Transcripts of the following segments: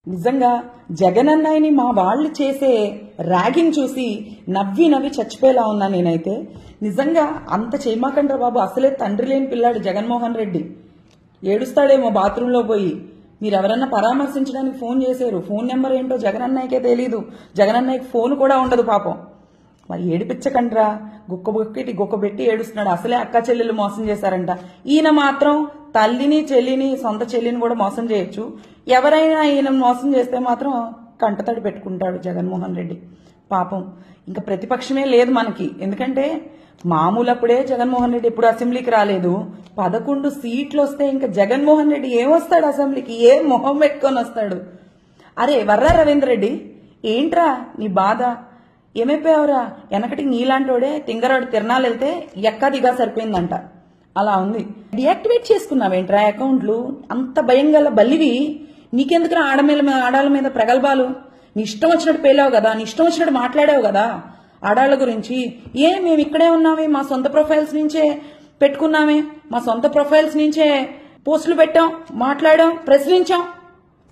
నిజంగా జగనన్నయ్యని మా వాళ్ళు చేసే ర్యాగింగ్ చూసి నవ్వి నవ్వి చచ్చిపోయేలా ఉన్నా నేనైతే. నిజంగా అంత చేయమాకండ్రా బాబు, అసలే తండ్రి లేని పిల్లాడు జగన్మోహన్ రెడ్డి. ఏడుస్తాడేమో బాత్రూంలో పోయి. మీరెవరన్నా పరామర్శించడానికి ఫోన్ చేశారు, ఫోన్ నెంబర్ ఏంటో జగనన్నయ్యకే తెలీదు, జగనన్నయ్యకి ఫోన్ కూడా ఉండదు పాపం. మరి ఏడిపించకండ్రా, గుక్క పెట్టి ఏడుస్తున్నాడు. అసలే అక్క చెల్లెలు మోసం చేశారంట. ఈయన మాత్రం తల్లిని చెల్లిని సొంత చెల్లిని కూడా మోసం చేయొచ్చు. ఎవరైనా ఈయన మోసం చేస్తే మాత్రం కంటతడి పెట్టుకుంటాడు జగన్మోహన్ రెడ్డి పాపం. ఇంకా ప్రతిపక్షమే లేదు మనకి. ఎందుకంటే మామూలప్పుడే జగన్మోహన్ రెడ్డి ఎప్పుడు అసెంబ్లీకి రాలేదు. 11 సీట్లు వస్తే ఇంకా జగన్మోహన్ రెడ్డి ఏమొస్తాడు అసెంబ్లీకి? ఏ మొహం పెట్టుకొని వస్తాడు? అరే వర్రా రవీందర్ రెడ్డి, ఏంట్రా నీ బాధ? ఏమైపోయావురా? వెనకటి నీలాంటోడే తింగరాడు తిరణాలు వెళ్తే ఎక్కా దిగా సరిపోయిందంట. అలా ఉంది. డియాక్టివేట్ చేసుకున్నావేంట్రా అకౌంట్లు? అంత భయం గల బల్లివి నీకెందుకురా ఆడాళ్ళ మీద ప్రగల్భాలు? నీ ఇష్టం వచ్చినట్టు పేలావు కదా, నీ ఇష్టం వచ్చినట్టు మాట్లాడావు కదా ఆడాళ్ళ గురించి. మేము ఇక్కడే ఉన్నామే, మా సొంత ప్రొఫైల్స్ నుంచే పెట్టుకున్నామే, మా సొంత ప్రొఫైల్స్ నుంచే పోస్టులు పెట్టాం, మాట్లాడాం, ప్రశ్నించాం.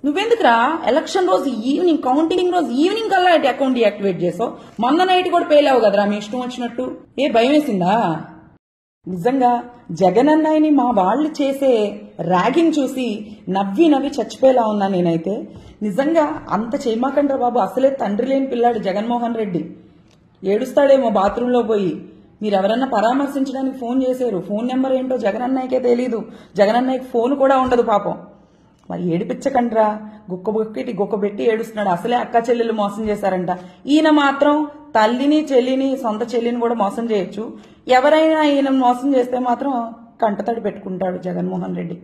నువ్వెందుకురా ఎలక్షన్ రోజు ఈవినింగ్, కౌంటింగ్ రోజు ఈవినింగ్ కల్లా అకౌంట్ డియాక్టివేట్ చేసావు? మొన్న నైట్ కూడా పేలావు కదరా మీ ఇష్టం వచ్చినట్టు. భయం వేసిందా? నిజంగా జగనన్నయ్యని మా వాళ్ళు చేసే ర్యాగింగ్ చూసి నవ్వి నవ్వి చచ్చిపోయేలా ఉన్నా నేనైతే. నిజంగా అంత చేయమాకండ్రా బాబు, అసలే తండ్రి లేని పిల్లాడు జగన్మోహన్ రెడ్డి. ఏడుస్తాడేమో బాత్రూంలో పోయి. మీరెవరన్నా పరామర్శించడానికి ఫోన్ చేశారు, ఫోన్ నెంబర్ ఏంటో జగనన్నయ్యకే తెలీదు, జగనన్నయ్యకి ఫోన్ కూడా ఉండదు పాపం. మరి ఏడిపించకండ్రా, గుక్క పెట్టి ఏడుస్తున్నాడు. అసలే అక్క చెల్లెలు మోసం చేశారంట. ఈయన మాత్రం తల్లిని చెల్లిని సొంత చెల్లిని కూడా మోసం చేయొచ్చు. ఎవరైనా ఈయన మోసం చేస్తే మాత్రం కంటతడి పెట్టుకుంటాడు జగన్మోహన్ రెడ్డి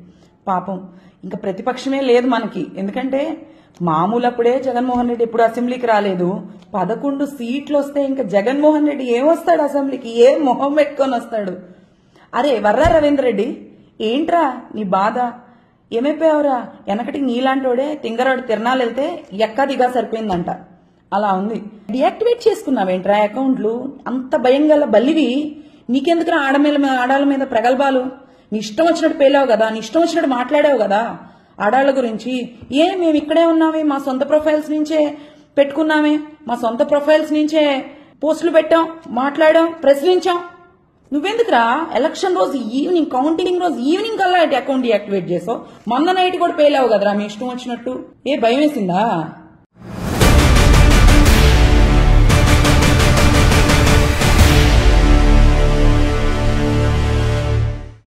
పాపం. ఇంకా ప్రతిపక్షమే లేదు మనకి. ఎందుకంటే మామూలప్పుడే జగన్మోహన్ రెడ్డి ఎప్పుడు అసెంబ్లీకి రాలేదు. 11 సీట్లు వస్తే ఇంకా జగన్మోహన్ రెడ్డి ఏమొస్తాడు అసెంబ్లీకి? ఏ మొహం పెట్టుకొని వస్తాడు? అరే వర్రా రవీందర్ రెడ్డి, ఏంట్రా నీ బాధ? ఏమైపోయావురా? వెనకటి నీలాంటోడే తింగరాడు తిరణాలు వెళ్తే ఎక్కా దిగా సరిపోయిందంట. అలా ఉంది. డియాక్టివేట్ చేసుకున్నావేంట్రా అకౌంట్లు? అంత భయం గల బల్లివి నీకెందుకురా ఆడాళ్ళ మీద ప్రగల్భాలు? నీ ఇష్టం వచ్చినట్టు పేలావు కదా, నీ ఇష్టం వచ్చినట్టు మాట్లాడావు కదా ఆడాళ్ళ గురించి. మేము ఇక్కడే ఉన్నామే, మా సొంత ప్రొఫైల్స్ నుంచే పెట్టుకున్నామే, మా సొంత ప్రొఫైల్స్ నుంచే పోస్టులు పెట్టాం, మాట్లాడాం, ప్రశ్నించాం. నువ్వెందుకురా ఎలక్షన్ రోజు ఈవినింగ్, కౌంటింగ్ రోజు ఈవినింగ్ కల్లా అకౌంట్ డియాక్టివేట్ చేసావు? మొన్న నైట్ కూడా పేలావు కదరా మీ ఇష్టం వచ్చినట్టు. భయం వేసిందా?